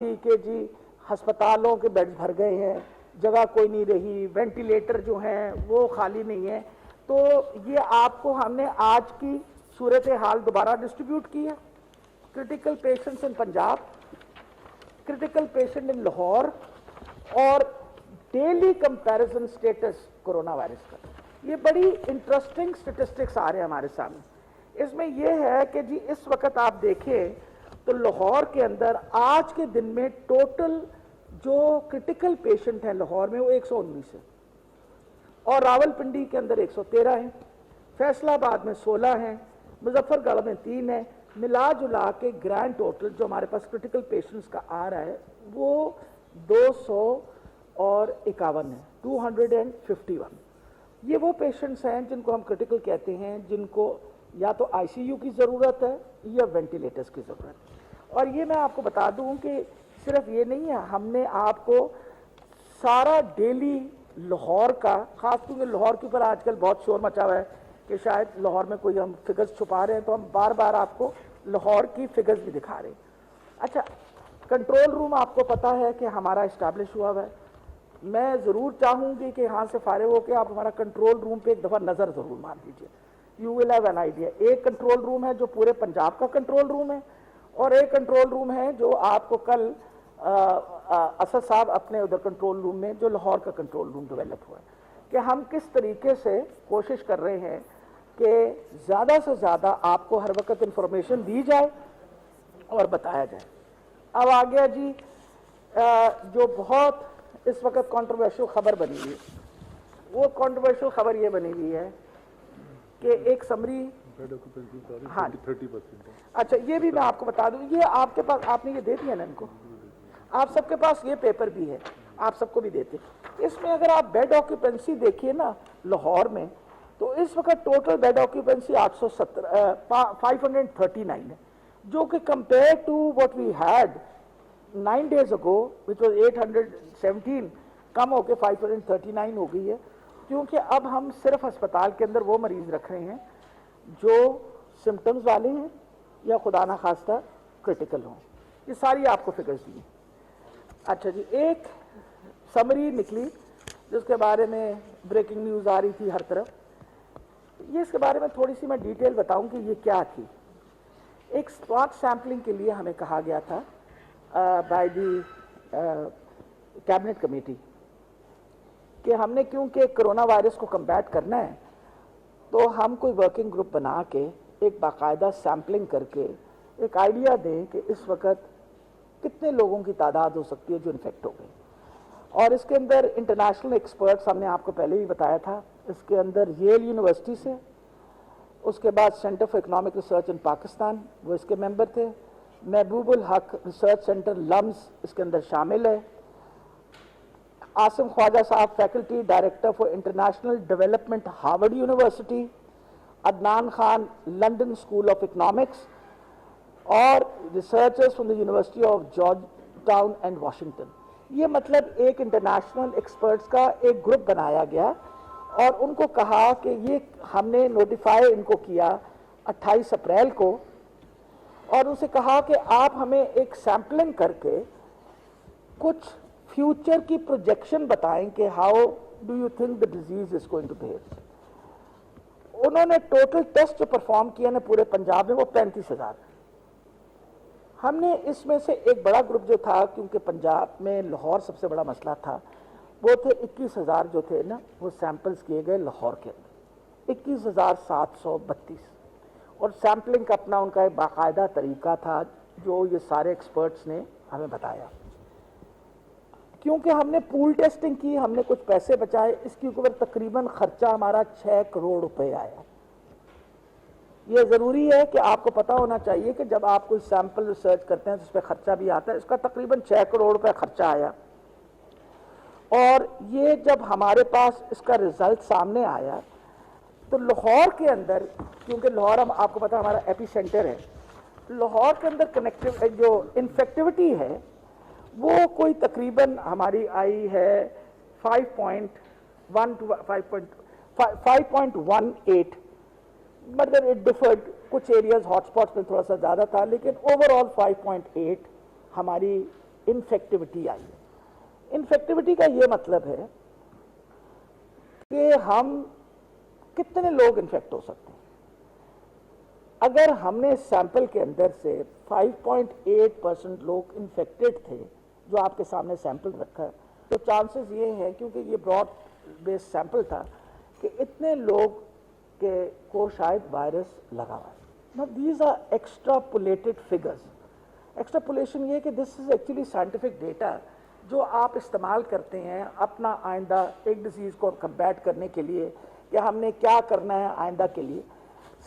کہ جی ہسپتالوں کے بیڈز بھر گئے ہیں، جگہ کوئی نہیں رہی، وینٹیلیٹر جو ہیں وہ خالی نہیں ہیں. تو یہ آپ کو ہم نے آج کی صورتحال دوبارہ ڈسٹریبیوٹ کی ہے. Critical patients in Punjab, critical patient in Lahore, اور daily comparison stats corona virus کا. یہ بڑی انٹرسٹنگ سٹیٹسٹکس آ رہے ہیں ہمارے سامنے. اس میں یہ ہے کہ جی اس وقت آپ دیکھیں تو لاہور کے اندر آج کے دن میں ٹوٹل جو کرٹیکل پیشنٹ ہیں لاہور میں وہ 119 ہیں، اور راول پنڈی کے اندر 113 ہیں، فیصلہ آباد میں 16 ہیں، مظفر گڑھ میں 3 ہیں. ملا جلا کے گرینڈ ٹوٹل جو ہمارے پاس کرٹیکل پیشنٹس کا آ رہا ہے وہ 251 ہے، 251. یہ وہ پیشنٹس ہیں جن کو ہم کرٹیکل کہتے ہیں، جن کو یا تو آئی سی یو کی ضرورت ہے یا وینٹیلیٹرز کی ضرورت ہے. اور یہ میں آپ کو بتا دوں کہ صرف یہ نہیں ہے، ہم نے آپ کو سارا ڈیلی لاہور کا، خاص طور پہ لاہور کے اوپر آج کل بہت شور مچا ہوا ہے کہ شاید لاہور میں کوئی ہم فگرز چھپا رہے ہیں، تو ہم بار بار آپ کو لاہور کی فگرز بھی دکھا رہے ہیں. اچھا، کنٹرول روم آپ کو پتا ہے کہ ہمارا اسٹیبلش ہوا ہوا ہے. میں ضرور چاہوں گی کہ یہاں سے فارغ ہو کے آپ ہمارا کنٹرول روم پہ ایک دفعہ نظر ضرور مار دیجیے. You will have an idea. ایک کنٹرول روم ہے جو پورے پنجاب کا کنٹرول روم ہے، اور ایک کنٹرول روم ہے جو آپ کو کل اسد صاحب اپنے ادھر کنٹرول روم میں جو لاہور کا کنٹرول روم ڈیولپ ہوا ہے، کہ ہم کس طریقے سے کوشش کر رہے ہیں کہ زیادہ سے زیادہ آپ کو ہر وقت انفارمیشن دی جائے اور بتایا جائے. اب آ گیا جی جو بہت اس وقت کنٹروورشل خبر بنی ہوئی ہے. وہ کنٹروورشل خبر یہ بنی ہوئی ہے کہ ایک سمری، ہاں 30%. اچھا، یہ بھی میں آپ کو بتا دوں، یہ آپ کے پاس، آپ نے یہ دے دیا نا ان کو، آپ سب کے پاس یہ پیپر بھی ہے، آپ سب کو بھی دیتے. اس میں اگر آپ بیڈ آکیوپینسی دیکھیے نا لاہور میں، تو اس وقت ٹوٹل بیڈ آکیوپینسی 539 ہے، جو کہ compare to what we had 9 days ago which was 817 کم ہو کے 539 ہو گئی ہے. کیونکہ اب ہم صرف ہسپتال کے اندر وہ مریض رکھ رہے ہیں جو سمٹمز والے ہیں یا خدا نخواستہ کرٹیکل ہوں. یہ ساری آپ کو فگرز دی. اچھا جی، ایک سمری نکلی جس کے بارے میں بریکنگ نیوز آ رہی تھی ہر طرف. یہ اس کے بارے میں تھوڑی سی میں ڈیٹیل بتاؤں کہ یہ کیا تھی. ایک اسپاٹ سیمپلنگ کے لیے ہمیں کہا گیا تھا بائی دی کیبنٹ کمیٹی کہ ہم نے کیونکہ کرونا وائرس کو کمبیٹ کرنا ہے تو ہم کوئی ورکنگ گروپ بنا کے ایک باقاعدہ سیمپلنگ کر کے ایک آئیڈیا دیں کہ اس وقت کتنے لوگوں کی تعداد ہو سکتی ہے جو انفیکٹ ہو گئے. اور اس کے اندر انٹرنیشنل ایکسپرٹس ہم نے آپ کو پہلے ہی بتایا تھا، اس کے اندر ییل یونیورسٹی سے، اس کے بعد centre for economic research in Pakistan وہ اس کے ممبر تھے، محبوب الحق ریسرچ سینٹر لمز اس کے اندر شامل ہے، عاصم خواجہ صاحب faculty director for international development Harvard University, Adnan Khan London School of Economics, اور researchers from the University of Georgetown and Washington. یہ مطلب ایک انٹرنیشنل ایکسپرٹس کا ایک گروپ بنایا گیا، اور ان کو کہا کہ یہ ہم نے نوٹیفائی ان کو کیا 28 اپریل کو، اور ان سے کہا کہ آپ ہمیں ایک سیمپلنگ کر کے کچھ فیوچر کی پروجیکشن بتائیں کہ how do you think the disease is going to behave. انہوں نے ٹوٹل ٹیسٹ جو پرفارم کیا نا پورے پنجاب میں وہ 35,000. ہم نے اس میں سے ایک بڑا گروپ جو تھا، کیونکہ پنجاب میں لاہور سب سے بڑا مسئلہ تھا، وہ تھے 21,000 جو تھے نا وہ سیمپلز کیے گئے لاہور کے اندر، 21,732. اور سیمپلنگ کا اپنا ان کا ایک باقاعدہ طریقہ تھا جو یہ سارے ایکسپرٹس نے ہمیں بتایا. کیونکہ ہم نے پول ٹیسٹنگ کی، ہم نے کچھ پیسے بچائے، اس کے اوپر تقریباً خرچہ ہمارا 6 کروڑ روپے آیا. یہ ضروری ہے کہ آپ کو پتہ ہونا چاہیے کہ جب آپ کوئی سیمپل ریسرچ کرتے ہیں تو اس پہ خرچہ بھی آتا ہے. اس کا تقریباً 6 کروڑ روپے خرچہ آیا. اور یہ جب ہمارے پاس اس کا رزلٹ سامنے آیا تو لاہور کے اندر، کیونکہ لاہور ہم آپ کو پتہ ہمارا ایپی سینٹر ہے، لاہور کے اندر جو انفیکٹیوٹی ہے وہ کوئی تقریباً ہماری آئی ہے 5.1 to 5.18. مطلب اٹ ڈفرڈ، کچھ ایریاز ہاٹ اسپاٹس میں تھوڑا سا زیادہ تھا، لیکن اوور آل 5.8 ہماری انفیکٹیوٹی آئی ہے. انفیکٹیوٹی کا یہ مطلب ہے کہ ہم کتنے لوگ انفیکٹ ہو سکتے ہیں. اگر ہم نے سیمپل کے اندر سے 5.8% لوگ انفیکٹڈ تھے جو آپ کے سامنے سیمپل رکھا ہے, تو چانسز یہ ہیں کیونکہ یہ براڈ بیس سیمپل تھا کہ اتنے لوگ کو شاید وائرس لگا ہوا ہے. Now these are extrapolated figures. Extrapolation یہ کہ this is actually scientific data جو آپ استعمال کرتے ہیں اپنا آئندہ ایک ڈیزیز کو کمبیٹ کرنے کے لیے کہ ہم نے کیا کرنا ہے آئندہ کے لیے.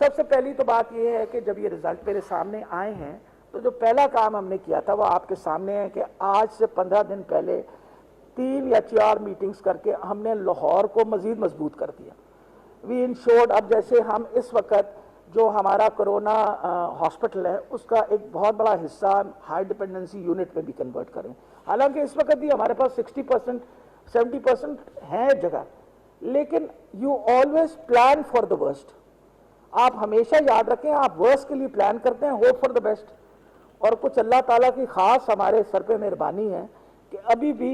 سب سے پہلی تو بات یہ ہے کہ جب یہ رزلٹ میرے سامنے آئے ہیں تو جو پہلا کام ہم نے کیا تھا وہ آپ کے سامنے ہے کہ آج سے 15 دن پہلے 3 یا 4 میٹنگز کر کے ہم نے لاہور کو مزید مضبوط کر دیا. وی انشورڈ, اب جیسے ہم اس وقت جو ہمارا کرونا ہاسپٹل ہے اس کا ایک بہت بڑا حصہ ہائی ڈپینڈنسی یونٹ میں بھی کنورٹ کریں. حالانکہ اس وقت بھی ہمارے پاس 60% 70% ہے جگہ, لیکن you always plan for the worst. آپ ہمیشہ یاد رکھیں آپ ورسٹ کے لیے پلان کرتے ہیں, ہوپ فار دا بیسٹ. اور کچھ اللہ تعالیٰ کی خاص ہمارے سر پہ مہربانی ہے کہ ابھی بھی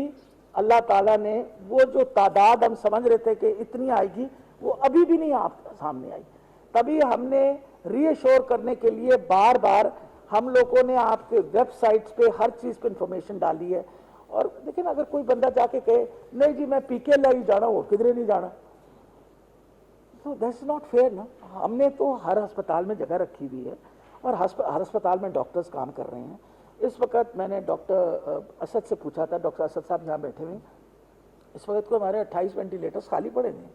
اللہ تعالیٰ نے وہ جو تعداد ہم سمجھ رہے تھے کہ اتنی آئے گی وہ ابھی بھی نہیں آپ سامنے آئی. تبھی ہم نے ری ایشور کرنے کے لیے بار بار ہم لوگوں نے آپ کے ویب سائٹس پہ ہر چیز پہ انفارمیشن ڈالی ہے. اور لیکن اگر کوئی بندہ جا کے کہے نہیں جی میں پی کے ایل آئی جانا ہوں کدھر نہیں جانا, تو دیٹس ناٹ فیئر نا. ہم نے تو ہر ہسپتال میں جگہ رکھی ہوئی ہے اور ہر ہسپتال میں ڈاکٹرز کام کر رہے ہیں. اس وقت میں نے ڈاکٹر اسد سے پوچھا تھا, ڈاکٹر اسد صاحب یہاں بیٹھے ہوئے ہیں, اس وقت کو ہمارے 28 وینٹیلیٹرز خالی پڑے ہیں.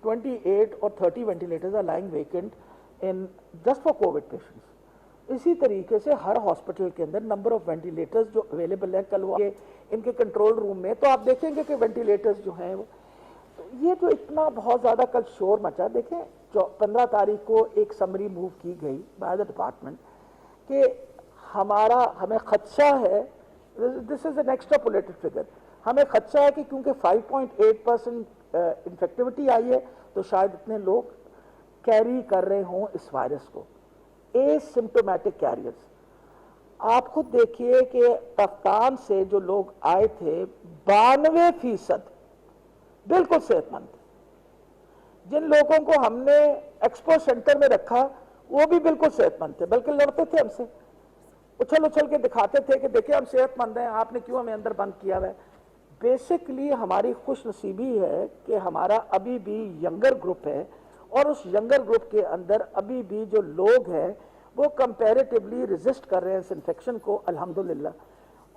28 اور 30 ventilators are lying vacant in just for COVID patients. اسی طریقے سے ہر ہاسپٹل کے اندر نمبر آف وینٹیلیٹرز جو اویلیبل ہیں, کل وہ ان کے کنٹرول روم میں تو آپ دیکھیں گے کہ وینٹیلیٹرز جو ہیں وہ, تو یہ جو اتنا بہت زیادہ کل شور مچا. دیکھیں 15 تاریخ کو ایک سمری موو کی گئی بائی دا ڈپارٹمنٹ کہ ہمیں خدشہ ہے, دس از این ایکسٹراپولیٹڈ فگر, ہمیں خدشہ ہے کہ کیونکہ 5.8% انفیکٹیوٹی آئی ہے تو شاید اتنے لوگ کیری کر رہے ہوں اس وائرس کو, اے سمپٹومیٹک کیریئرز. آپ خود دیکھیے کہ پاکستان سے جو لوگ آئے تھے 92% بالکل صحت مند. جن لوگوں کو ہم نے ایکسپو سینٹر میں رکھا وہ بھی بالکل صحت مند تھے, بلکہ لڑتے تھے ہم سے, اچھل کے دکھاتے تھے کہ دیکھیں ہم صحت مند ہیں, آپ نے کیوں ہمیں اندر بند کیا ہوا ہے. بیسکلی ہماری خوش نصیبی ہے کہ ہمارا ابھی بھی ینگر گروپ ہے, اور اس ینگر گروپ کے اندر ابھی بھی جو لوگ ہیں وہ کمپیریٹیولی ریزسٹ کر رہے ہیں اس انفیکشن کو الحمدللہ.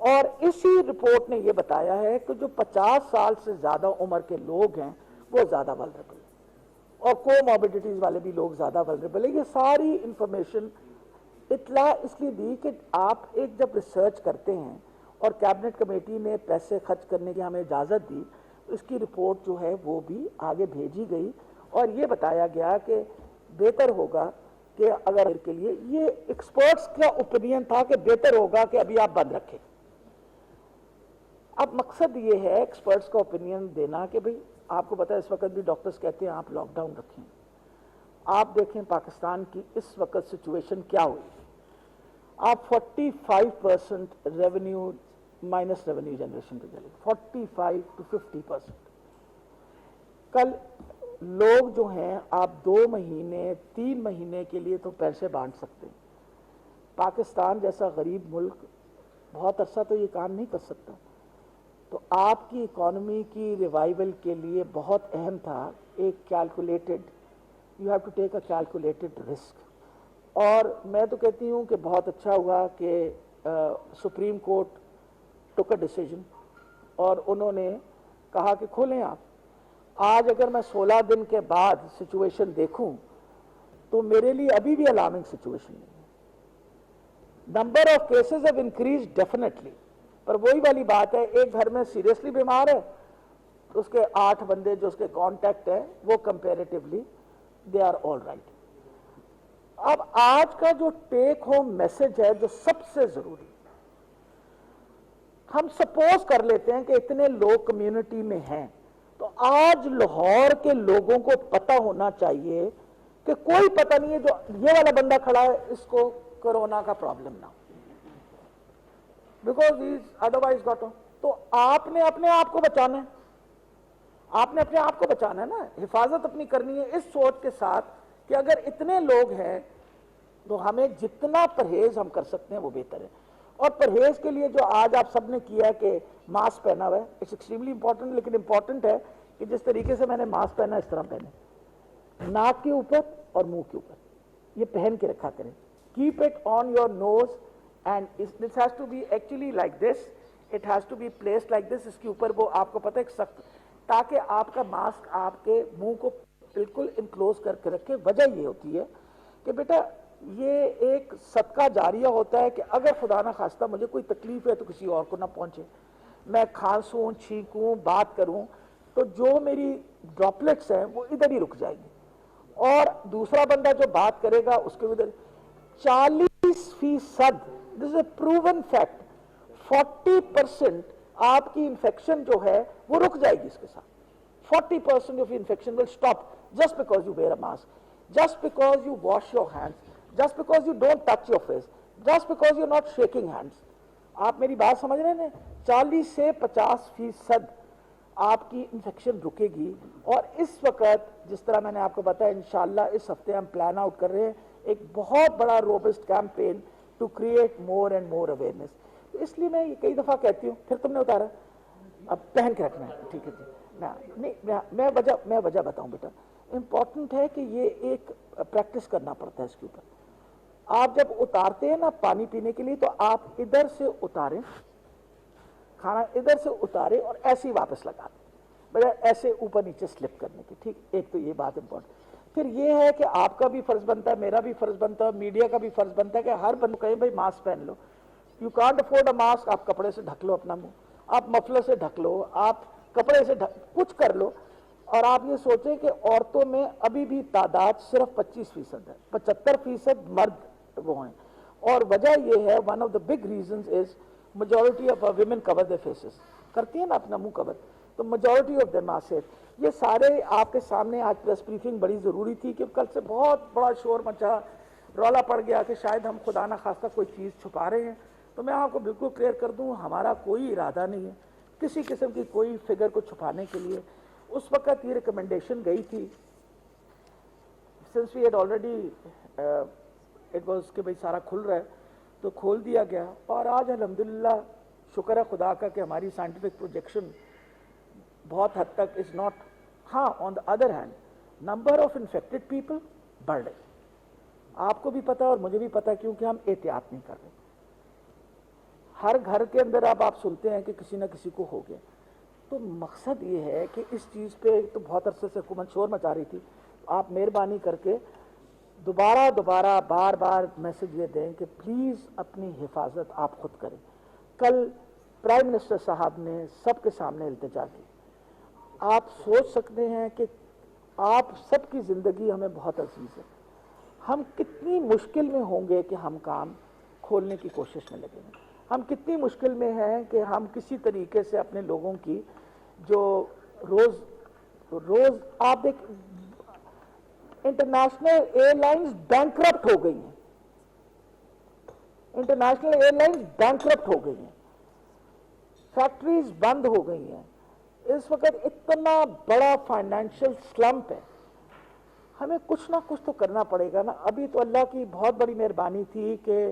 اور اسی رپورٹ نے یہ بتایا ہے کہ جو 50 سال سے زیادہ عمر کے لوگ ہیں وہ زیادہ ولنریبل ہیں, اور کو موربیڈیٹیز والے بھی لوگ زیادہ ولنریبل ہیں. یہ ساری انفارمیشن اطلاع اس لیے دی کہ آپ ایک جب ریسرچ کرتے ہیں اور کیبنٹ کمیٹی نے پیسے خرچ کرنے کی ہمیں اجازت دی, اس کی رپورٹ جو ہے وہ بھی آگے بھیجی گئی, اور یہ بتایا گیا کہ بہتر ہوگا کہ اگر کے لیے یہ ایکسپرٹس کا اوپینین تھا کہ بہتر ہوگا کہ ابھی آپ بند رکھیں. اب مقصد یہ ہے ایکسپرٹس کا اوپینین دینا کہ بھئی آپ کو پتا ہے اس وقت بھی ڈاکٹرز کہتے ہیں آپ لاک ڈاؤن رکھیں. آپ دیکھیں پاکستان کی اس وقت سچویشن کیا ہوئی. آپ 45% ریونیو مائنس ریونیو جنریشن پہ چلے, 45 to 50%. کل لوگ جو ہیں آپ 2 مہینے 3 مہینے کے لیے تو پیسے بانٹ سکتے ہیں. پاکستان جیسا غریب ملک بہت عرصہ تو یہ کام نہیں کر سکتا. تو آپ کی اکانومی کی ریوائول کے لیے بہت اہم تھا ایک calculated, you have to take a calculated risk. اور میں تو کہتی ہوں کہ بہت اچھا ہوا کہ سپریم کورٹ ٹوک اے ڈیسیجن, اور انہوں نے کہا کہ کھولیں آپ. آج اگر میں 16 دن کے بعد سچویشن دیکھوں تو میرے لیے ابھی بھی الارمنگ سچویشن نہیں ہے. Number of cases have increase definitely, پر وہی والی بات ہے, ایک گھر میں سیریسلی بیمار ہے تو اس کے 8 بندے جو اس کے کانٹیکٹ ہیں وہ comparatively they are all right. اب آج کا جو ٹیک ہوم میسج ہے جو سب سے ضروری, ہم سپوز کر لیتے ہیں کہ اتنے لوگ کمیونٹی میں ہیں, تو آج لاہور کے لوگوں کو پتہ ہونا چاہیے کہ کوئی پتہ نہیں ہے جو یہ والا بندہ کھڑا ہے اس کو کورونا کا پرابلم نہ ہو. because he is otherwise got on. تو آپ نے اپنے آپ کو بچانا ہے, آپ نے اپنے آپ کو بچانا ہے نا, حفاظت اپنی کرنی ہے اس سوچ کے ساتھ کہ اگر اتنے لوگ ہیں تو ہمیں جتنا پرہیز ہم کر سکتے ہیں وہ بہتر ہے. اور پرہیز کے لیے جو آج آپ سب نے کیا ہے کہ ماسک پہنا ہوا ہے, اٹس ایکسٹریملی امپورٹنٹ, لیکن امپورٹنٹ ہے کہ جس طریقے سے میں نے ماسک پہنا اس طرح پہنے, ناک کے اوپر اور منہ کے اوپر, یہ پہن کے رکھا کریں. Keep it on your nose and this has to be actually like this, it has to be placed like this, اس کے اوپر وہ آپ کو پتہ ہے ایک سخت, تاکہ آپ کا ماسک آپ کے منہ کو بالکل انکلوز کر کے رکھے. وجہ یہ ہوتی ہے کہ بیٹا یہ ایک صدقہ جاریہ ہوتا ہے کہ اگر خدا نہ خواستہ مجھے کوئی تکلیف ہے تو کسی اور کو نہ پہنچے, میں کھانسوں چھینکوں بات کروں تو جو میری ڈراپلیٹس ہیں وہ ادھر ہی رک جائیں گے, اور دوسرا بندہ جو بات کرے گا اس کے ادھر 40%, دس از اے پروون فیکٹ, 40% آپ کی انفیکشن جو ہے وہ رک جائے گی اس کے ساتھ. 40% of infection will stop just because you wear a mask, just because you wash your hands, just because you don't touch your face, just because you're not shaking hands. آپ میری بات سمجھ رہے ہیں, 40 سے 50% آپ کی انفیکشن رکے گی. اور اس وقت جس طرح میں نے آپ کو بتایا انشاءاللہ اس ہفتے ہم پلان آؤٹ کر رہے ہیں ایک بہت بڑا robust campaign to create more and more awareness. تو اس لیے میں یہ کئی دفعہ کہتی ہوں, پھر تم نے اتارا, اب پہن کے رکھنا ہے, ٹھیک ہے جی. نہیں, میں وجہ بتاؤں بیٹا, امپورٹنٹ ہے کہ یہ ایک پریکٹس کرنا پڑتا ہے اس کے اوپر. آپ جب اتارتے ہیں نا پانی پینے کے لیے تو آپ ادھر سے اتاریں, کھانا ادھر سے اتاریں اور ایسے ہی واپس لگا دیں, بجائے ایسے اوپر نیچے سلپ کرنے کی. ٹھیک, ایک تو یہ بات امپورٹنٹ. پھر یہ ہے کہ آپ کا بھی فرض بنتا ہے, میرا بھی فرض بنتا ہے, میڈیا کا بھی فرض بنتا ہے کہ ہر بندہ کہے بھائی ماسک پہن لو. You can't afford a mask, آپ کپڑے سے ڈھک لو اپنا منہ, آپ مفلر سے ڈھک لو, آپ کپڑے سے کچھ کر لو. اور آپ یہ سوچیں کہ عورتوں میں ابھی بھی تعداد صرف 25% ہے, 75% مرد وہ ہیں. اور وجہ یہ ہے, one of the big reasons is majority of women cover their faces, کرتی ہیں نا اپنا منہ کور, تو majority of them are safe. یہ سارے آپ کے سامنے آج پریس بریفنگ بڑی ضروری تھی کہ کل سے بہت بڑا شور مچا, رولا پڑ گیا کہ شاید ہم خدا نہ خواستہ کوئی چیز چھپا رہے ہیں. تو میں آپ کو بالکل کلیئر کر دوں, ہمارا کوئی ارادہ نہیں ہے کسی قسم کی کوئی فگر کو چھپانے کے لیے. اس وقت یہ ریکمنڈیشن گئی تھی, since we had already it was کہ بھائی سارا کھل رہا ہے تو کھول دیا گیا. اور آج الحمدللہ شکر ہے خدا کا کہ ہماری سائنٹیفک پروجیکشن بہت حد تک از ناٹ, ہاں on the other hand number of infected people بڑھ رہے, آپ کو بھی پتا اور مجھے بھی پتا, کیونکہ ہم احتیاط نہیں کر رہے. ہر گھر کے اندر اب آپ سنتے ہیں کہ کسی نہ کسی کو ہو گیا. تو مقصد یہ ہے کہ اس چیز پہ تو بہت عرصے سے حکومت شور مچا رہی تھی, آپ مہربانی کر کے دوبارہ بار بار میسج یہ دیں کہ پلیز اپنی حفاظت آپ خود کریں. کل پرائم منسٹر صاحب نے سب کے سامنے التجا کی. آپ سوچ سکتے ہیں کہ آپ سب کی زندگی ہمیں بہت عزیز ہے, ہم کتنی مشکل میں ہوں گے کہ ہم کام کھولنے کی کوشش میں لگیں گے. ہم کتنی مشکل میں ہیں کہ ہم کسی طریقے سے اپنے لوگوں کی جو روز آپ دیکھ, انٹرنیشنل ایئر لائنز بینکرپٹ ہو گئی ہیں, انٹرنیشنل ایئر لائنز بینکرپٹ ہو گئی ہیں, فیکٹریز بند ہو گئی ہیں. اس وقت اتنا بڑا فائنینشیل سلمپ ہے, ہمیں کچھ نہ کچھ تو کرنا پڑے گا نا. ابھی تو اللہ کی بہت بڑی مہربانی تھی کہ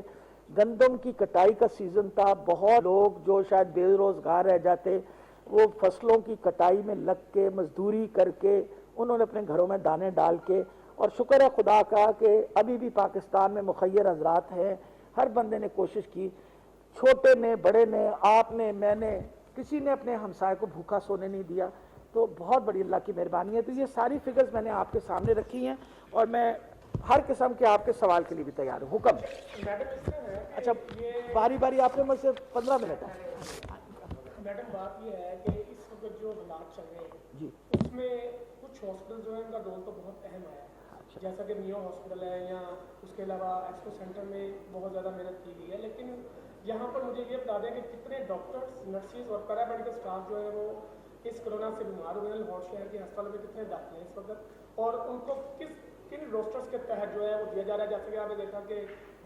گندم کی کٹائی کا سیزن تھا, بہت لوگ جو شاید بے روزگار رہ جاتے وہ فصلوں کی کٹائی میں لگ کے مزدوری کر کے انہوں نے اپنے گھروں میں دانے ڈال کے, اور شکر ہے خدا کا کہ ابھی بھی پاکستان میں مخیر حضرات ہیں, ہر بندے نے کوشش کی, چھوٹے نے بڑے نے, آپ نے, میں نے, کسی نے اپنے ہمسائے کو بھوکا سونے نہیں دیا. تو بہت بڑی اللہ کی مہربانی ہے. تو یہ ساری فگرز میں نے آپ کے سامنے رکھی ہیں اور میں ہر قسم کے آپ کے سوال کے لیے بھی تیار ہوں. حکم. اچھا باری باری آپ نے مجھ سے 15 منٹ ہے. میڈم بات یہ ہے کہ اس وقت جو حالات چل رہے ہیں جی, اس میں کچھ ہاسپٹل جو ہیں ان کا رول تو بہت اہم ہے, جیسا کہ میو ہاسپٹل ہے, یا اس کے علاوہ ایکسپو سینٹر میں بہت زیادہ محنت کی گئی ہے. لیکن یہاں پر مجھے یہ بتا دیں کہ کتنے ڈاکٹرز, نرسز اور پیرا میڈیکل اسٹاف جو ہے وہ اس کرونا سے بیمار ہوئے ہیں, لاہور شہر کے ہسپتالوں میں کتنے داخل ہیں اس وقت, اور ان کو کن روسٹرز کے تحت جو ہے وہ دیا جا رہا ہے. جیسے کہ آپ نے دیکھا کہ